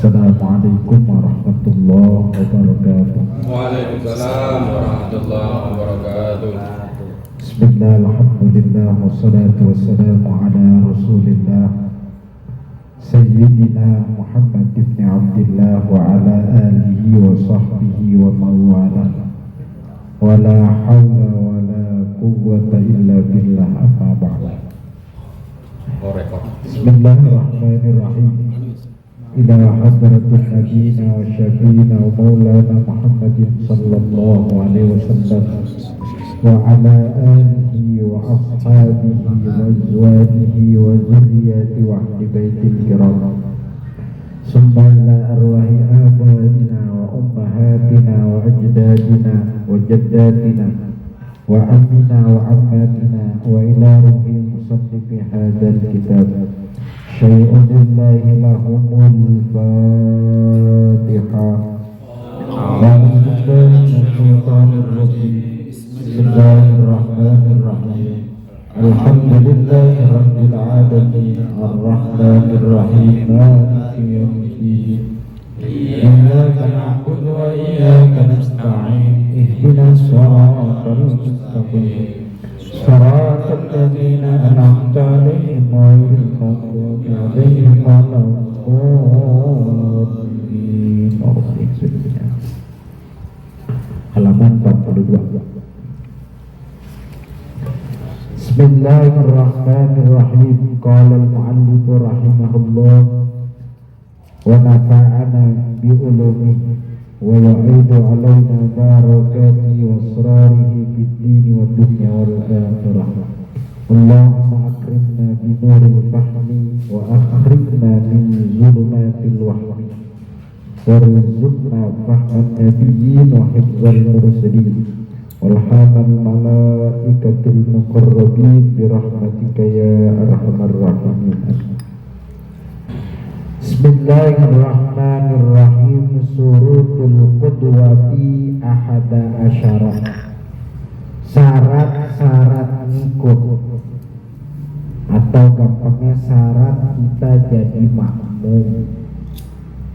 Assalamualaikum warahmatullahi wabarakatuh. Waalaikumsalam warahmatullahi wabarakatuh. Bismillah, alhamdulillah, wassalatu wassalamu ala rasulillah Sayyidina Muhammad ibn Abdillah wa ala alihi wa sahbihi wa mawala wa la hawla wa la quwwata illa billah amma ba'd. Bismillahirrahmanirrahim. Ila hadratin nabiyina wa syafiina wa maulana Muhammadin sallallahu alaihi wasallam wa ala alihi wa ashabihi wa azwajihi wa zurriyyati wa ahli baitil kiram. Summa ila arwahi abaina wa ummahatina wa ajdadina wa jaddatina wa ammina wa ammatina wa ila ruhi musannifi hadzal kitab. Syai'un lillahi lahumul Fatihah. Bismillahirrahmanirrahim. Alhamdulillahi rabbil alamin. Ar-Rahmanir Rahim. Maliki yaumiddin. Iyyaka na'budu wa iyyaka nasta'in. Ihdinas siratal mustaqim. Shiratal ladzina an'amta 'alaihim ghairil maghdubi 'alaihim waladdallin. Halaman 42. Bismillahirrahmanirrahim. Qala al-mu'allif rahimahullah wa nafa'ana bi ulumihi wa ya'idu 'alaina barakatihi wa asrarihi fid dini wad dunya wal akhirah. Allahumma akrimna bi nuril fahmi wa akhrijna min zulumatil wahmi warzuqna fahman nabiyyin wa hifdzal mursalin walhamal malaikatul muqarrabin birahmatika ya arhamar rahimin. Bismillahirrahmanirrahim. Surutul qudwati ahada asyara. Syarat-syarat ngikut atau gampangnya syarat kita jadi makmum.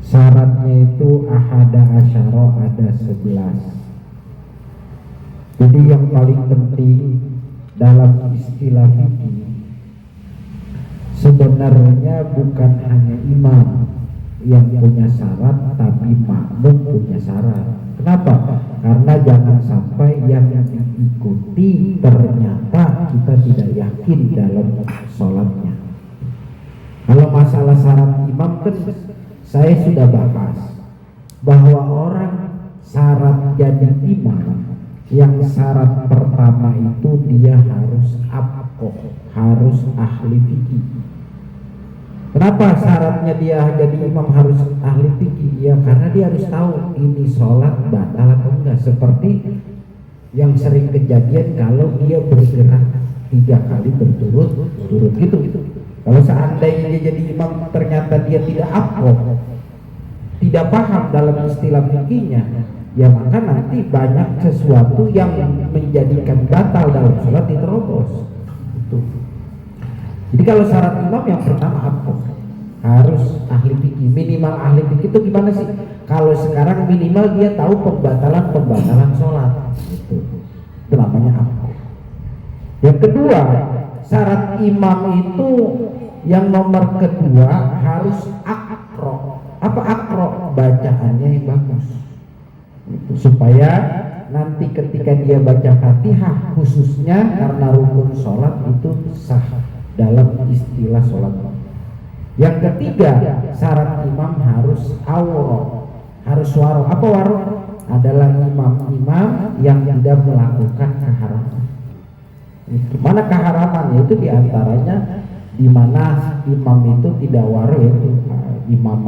Syaratnya itu ahada asyara, ada 11. Jadi yang paling penting dalam istilah fikih sebenarnya bukan hanya imam yang punya syarat, tapi makmum punya syarat. Kenapa? Karena jangan sampai yang diikuti ternyata kita tidak yakin dalam sholatnya. Kalau masalah syarat imam kan saya sudah bahas bahwa orang syarat jadi imam, yang syarat pertama itu dia harus abqoh, harus ahli fikih. Kenapa syaratnya dia jadi imam harus ahli fikih? Ya karena dia harus tahu ini sholat batal atau enggak. Seperti yang sering kejadian kalau dia bergerak 3 kali berturut-turut gitu. Kalau seandainya dia jadi imam ternyata dia tidak abqoh, tidak paham dalam istilah fikihnya, ya maka nanti banyak sesuatu yang menjadikan batal dalam sholat diterobos. Jadi kalau syarat imam yang pertama apa? Harus ahli fikih. Minimal ahli fikih itu gimana sih? Kalau sekarang minimal dia tahu pembatalan sholat. Itu namanya apa? Yang kedua, syarat imam itu yang nomor kedua harus akro. Apa akro? Bacaannya yang bagus. Supaya nanti ketika dia baca Fatihah khususnya karena rukun sholat itu sah dalam istilah sholat. Yang ketiga, syarat imam harus awro, harus waro. Apa waro? Adalah imam-imam yang tidak melakukan keharaman. Mana keharamannya itu diantaranya di mana imam itu tidak waro, yaitu imam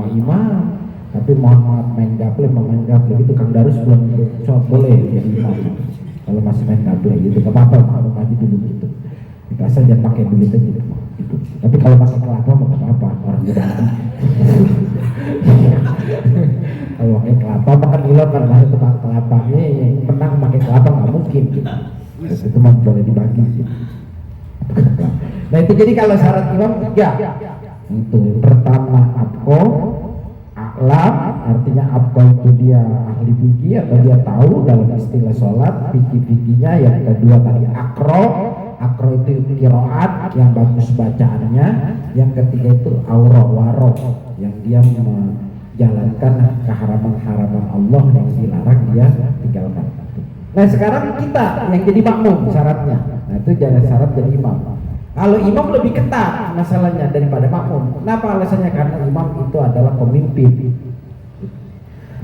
tapi mohon maaf main gaple gitu. Kang Darus belum boleh jadi imam kalau masih main gaple gitu, gak apa-apa, mau ngaji dulu gitu. Kita asal jangan pakai duit aja gitu. Tapi kalau masih kelapa mau apa-apa, orang berarti. Kalau pakai kelapa makan gila kan masih tukang kelapanya yang menang pakai kelapa nggak mungkin gitu. Itu mah boleh dibagi gitu. Nah itu jadi kalau syarat imam 3 itu pertama abqoh, a'lam artinya abqa itu dia ahli fikih atau dia tahu dalam istilah sholat fikih-fikihnya. Yang kedua tadi akro itu qiraat yang bagus bacaannya. Yang ketiga itu waro yang dia menjalankan keharaman-haraman Allah yang dilarang dia tinggalkan. Nah sekarang kita yang jadi makmum syaratnya, nah itu jangan syarat jadi imam. Kalau imam lebih ketat masalahnya daripada makmum. Kenapa alasannya? Karena imam itu adalah pemimpin.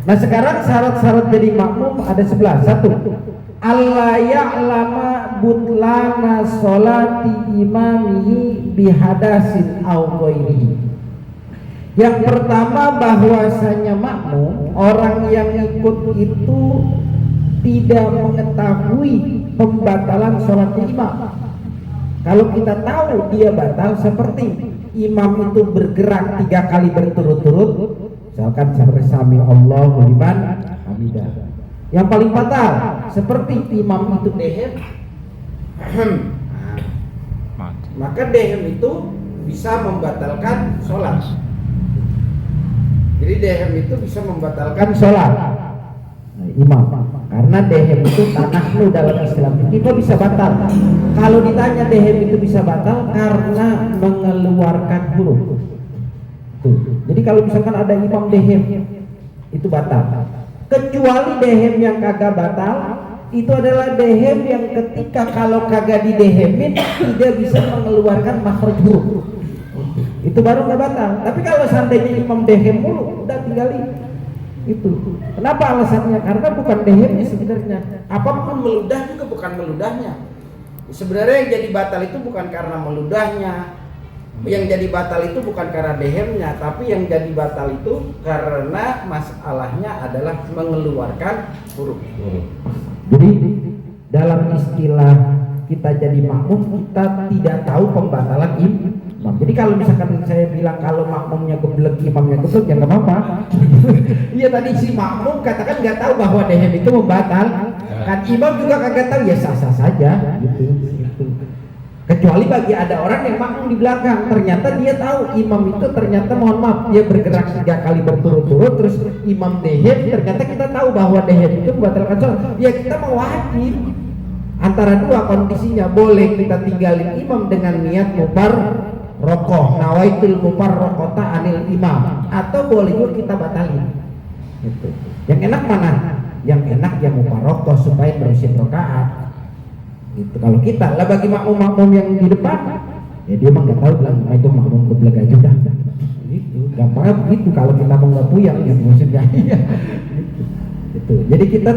Nah sekarang syarat-syarat jadi makmum ada 11. Satu, alla ya'lama butlana sholati imamihi bihadasin aw ghairihi. Yang pertama bahwasanya makmum, orang yang ikut itu tidak mengetahui pembatalan sholatnya imam. Kalau kita tahu dia batal seperti imam itu bergerak 3 kali berturut-turut, misalkan seperti sami Allahu liman hamidah. Yang paling fatal seperti imam itu dehem, maka dehem itu bisa membatalkan sholat. Jadi dehem itu bisa membatalkan sholat imam, karena dehem itu tanahnu dalam Islam kita bisa batal. Kalau ditanya dehem itu bisa batal karena mengeluarkan huruf. Tuh. Jadi kalau misalkan ada imam dehem itu batal. Kecuali dehem yang kagak batal itu adalah dehem yang ketika kalau kagak didehemin tidak bisa mengeluarkan makhraj huruf. Itu baru nggak batal. Tapi kalau seandainya imam dehem mulu udah tinggalin. Itu kenapa alasannya? Karena bukan dehemnya sebenarnya. Apapun meludah juga bukan meludahnya. Sebenarnya yang jadi batal itu bukan karena meludahnya. Yang jadi batal itu bukan karena dehemnya, tapi yang jadi batal itu karena masalahnya adalah mengeluarkan huruf. Jadi dalam istilah kita jadi makmum, kita tidak tahu pembatalan imam. Jadi kalau misalkan saya bilang kalau makmumnya geblek, imamnya geblek, ya nggak apa-apa. Iya tadi si makmum katakan nggak tahu bahwa dehem itu membatal, kan imam juga kagak tahu, ya sah-sah saja gitu. Kecuali bagi ada orang yang makmum di belakang, ternyata dia tahu imam itu ternyata mohon maaf dia bergerak 3 kali berturut-turut, terus imam dehem, ternyata kita tahu bahwa dehem itu membatalkan sholat, ya kita mau wajib. Antara dua kondisinya, boleh kita tinggalin imam dengan niat mubar rokoh, nawaitul mubar rokota anil imam, atau boleh juga kita batalin. Gitu. Yang enak mana? Yang enak yang mubar rokoh supaya berusin rokaat. Gitu. Kalau kita lah bagi makmum-makmum yang di depan, ya dia mah nggak tahu bilang itu makmum geblek aja udah. Gitu. Gampangnya begitu kalau kita mau nggak puyang gitu maksudnya. Gitu. Jadi kita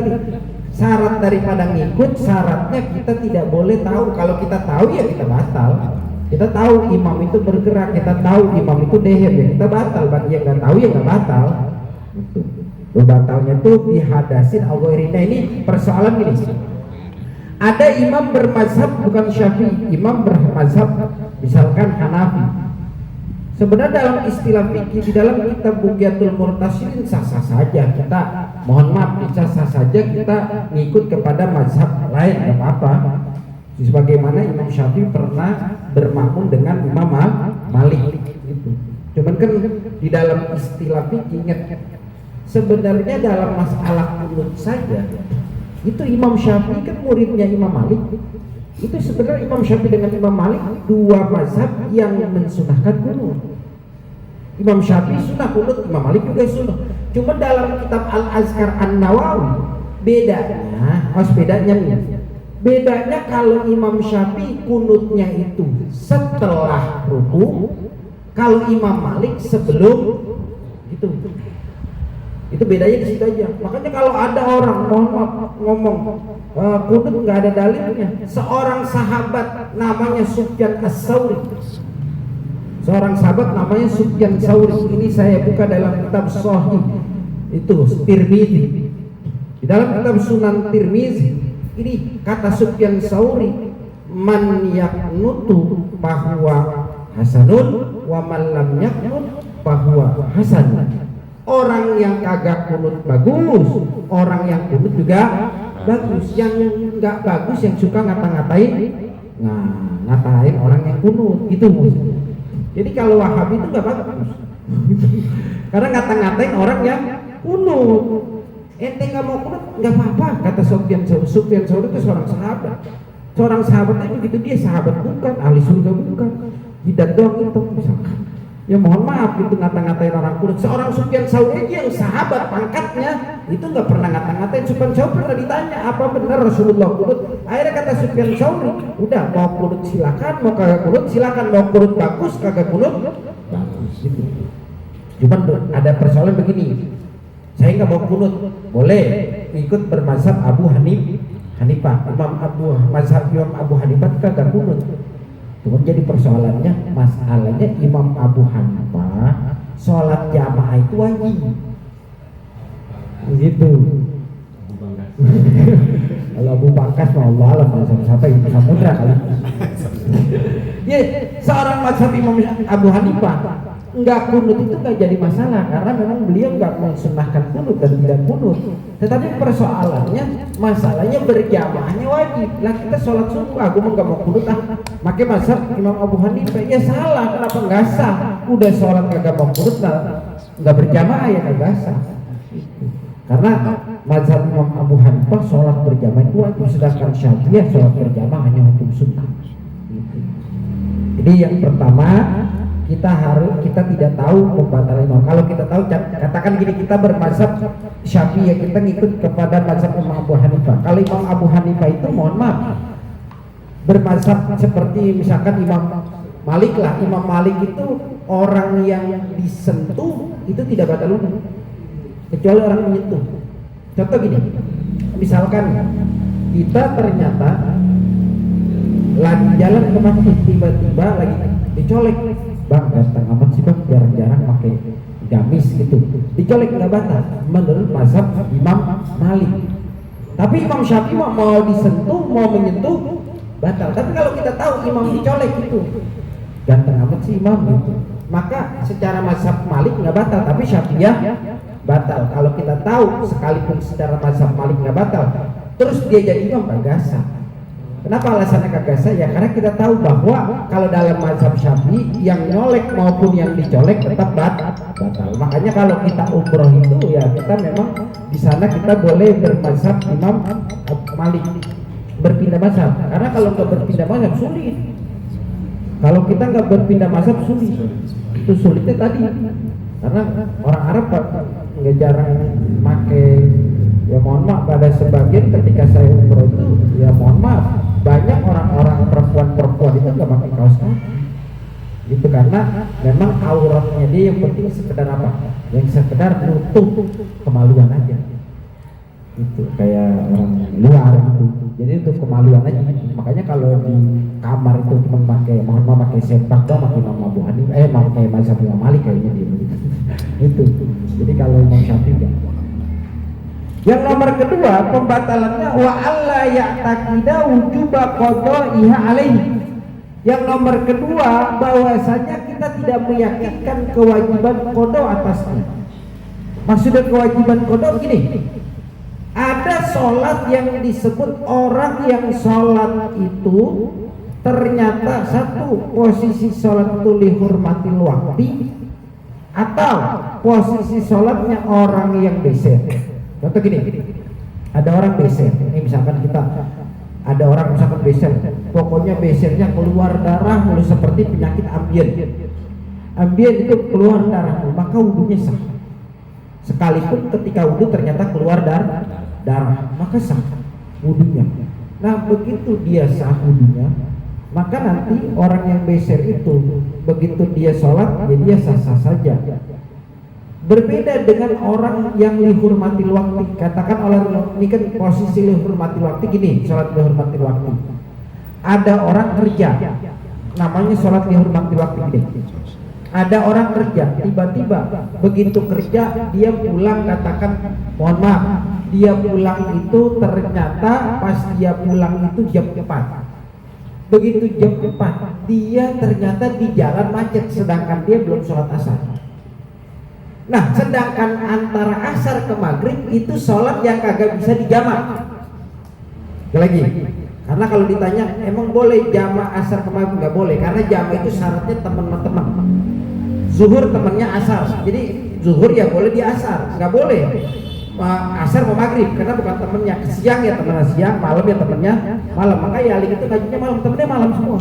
syarat daripada ngikut, syaratnya kita tidak boleh tahu. Kalau kita tahu ya kita batal. Kita tahu imam itu bergerak, kita tahu imam itu dehem, ya kita batal. Bagi yang nggak tahu ya nggak batal. Gitu. Batalnya tuh dihadasin Allah. Ini persoalan ini. Ada imam bermazhab bukan Syafi'i, imam bermazhab misalkan Hanafi. Sebenarnya dalam istilah fikih di dalam kitab Bughyatul Murtasyidin sah-sah saja kita, mohon maaf, sah-sah saja kita ngikut kepada mazhab lain, tidak apa-apa. Sebagaimana Imam Syafi'i pernah bermakmum dengan Imam Malik itu. Cuman kan di dalam istilah fikih sebenarnya dalam masalah kunut saja itu Imam Syafi'i kan muridnya Imam Malik. Itu sebenarnya Imam Syafi'i dengan Imam Malik dua mazhab yang mensunahkan kunut. Imam Syafi'i sunnah kunut, Imam Malik juga sunnah. Cuma dalam kitab Al-Azkar An-Nawawi bedanya nih. Bedanya kalau Imam Syafi'i kunutnya itu setelah ruku, kalau Imam Malik sebelum gitu. Itu bedanya di situ aja. Makanya kalau ada orang ngomong kunut nggak ada dalilnya. Seorang sahabat namanya Sufyan As-Tsauri. Seorang sahabat namanya Sufyan Tsauri. Ini saya buka dalam kitab Shahih itu Tirmizi. Di dalam kitab Sunan Tirmizi ini kata Sufyan Tsauri, man yaknutu bahwa hasanun wa man lam yaknut bahwa hasanun. Orang yang kagak kunut bagus, orang yang kunut juga bagus. Yang nggak bagus yang suka ngata-ngatain, ngatain orang yang kunut, itu maksudnya. Jadi kalau Wahabi itu nggak bagus. Karena ngata-ngatain orang yang kunut. Ente nggak mau kunut nggak apa-apa, kata Sufyan Tsauri itu seorang sahabat. Seorang sahabatnya begitu dia sahabat bukan, ahli surga bukan, tidak doang itu misalkan. Ya mohon maaf itu ngata-ngatain orang kunut. Seorang Sufyan Tsauri yang sahabat pangkatnya itu nggak pernah ngata-ngatain. Sufyan Tsauri pernah ditanya apa benar Rasulullah kunut. Akhirnya kata Sufyan Tsauri, udah mau kunut silakan, mau kagak kunut silakan, mau kunut bagus kagak kunut bagus gitu. Cuman ada persoalan begini, saya nggak mau kunut, boleh ikut bermazhab Abu Hanifah. Mazhab Imam Abu Hanifah kagak kunut. Cuman jadi persoalannya, masalahnya Imam Abu Hanifah sholat jamaah itu wajib. Begitu. Kalau Abu Bangkas mau Allah alam siapa itu samudra kali. Ya, seorang mazhab Imam Abu Hanifah enggak kunut itu enggak jadi masalah karena memang beliau enggak mensunnahkan kunut dan tidak kunut. Tetapi persoalannya masalahnya berjamaahnya wajib. Lah kita sholat subuh aku enggak mau kunut Makanya mazhab Imam Abu Hanifah ya salah, kenapa enggak sah? Udah sholat kagak mau kunut enggak berjamaah ya kagak sah. Karena mazhab Imam Abu Hanifah sholat berjamaah itu wajib, sedangkan Syafi'iyah sholat berjamaah hanya hukum sunnah. Jadi yang pertama kita tidak tahu pembatalan imam. Kalau kita tahu, katakan gini, kita bermazhab Syafi'iyah, kita ngikut kepada mazhab Imam Abu Hanifah. Kalau Imam Abu Hanifah itu mohon maaf bermazhab seperti misalkan Imam Malik lah. Imam Malik itu orang yang disentuh itu tidak batal wudu kecuali orang menyentuh. Contoh gini, misalkan kita ternyata lagi jalan ke masjid, tiba-tiba lagi dicolek, bang ganteng amat sih bang, jarang-jarang pakai gamis gitu, dicolek nggak batal menurut mazhab Imam Malik. Tapi Imam Syafi'i mau disentuh, mau menyentuh batal. Tapi kalau kita tahu imam dicolek itu ganteng amat sih imam gitu, maka secara mazhab Malik nggak batal, tapi Syafi'iyah batal. Kalau kita tahu sekalipun secara mazhab Malik nggak batal, terus dia jadi imam kagak sah. Kenapa alasannya kagak sah? Ya karena kita tahu bahwa kalau dalam mazhab Syafi'i yang nyolek maupun yang dicolek tetap batal. Makanya kalau kita umroh itu ya kita memang di sana kita boleh bermazhab Imam Malik, berpindah mazhab. Karena kalau nggak berpindah mazhab sulit. Kalau kita nggak berpindah mazhab sulit. Itu sulitnya tadi. Karena orang Arab nggak jarang pakai, ya mohon maaf, pada sebagian ketika saya umroh itu ya mohon maaf banyak orang-orang perempuan itu nggak pakai kaos kaki itu karena memang auratnya dia yang penting sekedar apa, yang sekedar nutup kemaluan aja, itu kayak orang luar gitu. Jadi untuk kemaluan aja. Makanya kalau di kamar itu cuma pakai, mohon maaf, pakai sepak doang, pakai Imam Abu Hanifah, pakai mazhab Imam Malik kayaknya dia begitu. Itu. Jadi kalau Imam Syafi'i enggak. Yang nomor kedua, pembatalannya wa alla ya'taqida wujuba qada'iha alaihi. Yang nomor kedua, bahwasanya kita tidak meyakinkan kewajiban qada atasnya. Maksudnya kewajiban qada gini. Ada sholat yang disebut orang yang sholat itu ternyata satu, posisi sholat itu lihurmatil waqti, atau posisi sholatnya orang yang beser. Contoh gini, ada orang beser, ini misalkan kita ada orang misalkan beser, pokoknya besernya keluar darah mulai seperti penyakit ambien itu keluar darah, maka wudunya sah. Sekalipun ketika wudu ternyata keluar darah, maka sah wudunya. Nah begitu dia sah wudunya, maka nanti orang yang beser itu begitu dia sholat, ya dia sah-sah saja. Berbeda dengan orang yang lihurmatil waktu. Katakan orang ini kan posisi lihurmatil waktu gini, sholat lihurmatil waktu. Ada orang kerja, namanya sholat lihurmatil waktu gini. Ada orang kerja, tiba-tiba begitu kerja dia pulang, katakan mohon maaf, dia pulang itu ternyata pas dia pulang itu jam 4. Begitu jam 4 dia ternyata di jalan macet, sedangkan dia belum sholat asar. Nah sedangkan antara asar ke maghrib itu sholat yang kagak bisa dijamak. Lagi, karena kalau ditanya emang boleh jamak asar ke maghrib, nggak boleh, karena jamak itu syaratnya teman-teman. zuhur temennya asar, jadi zuhur ya boleh di asar, nggak boleh asar mau maghrib karena bukan temennya. Siang ya temennya siang, malam ya temennya malam. Makanya Alik itu ngajinya malam, temennya malam semua.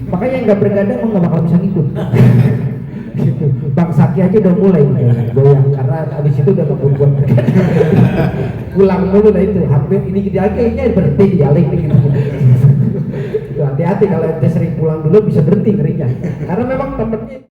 Makanya yang nggak bergadang nggak bakal bisa ngikut. Gitu. Bang Saki aja udah mulai goyang karena abis itu udah ngebut buat pulang dulu. Nah itu hampir ini kayaknya berhenti di Alik nih. Hati-hati kalau ente sering pulang dulu bisa berhenti ngerinya karena memang temennya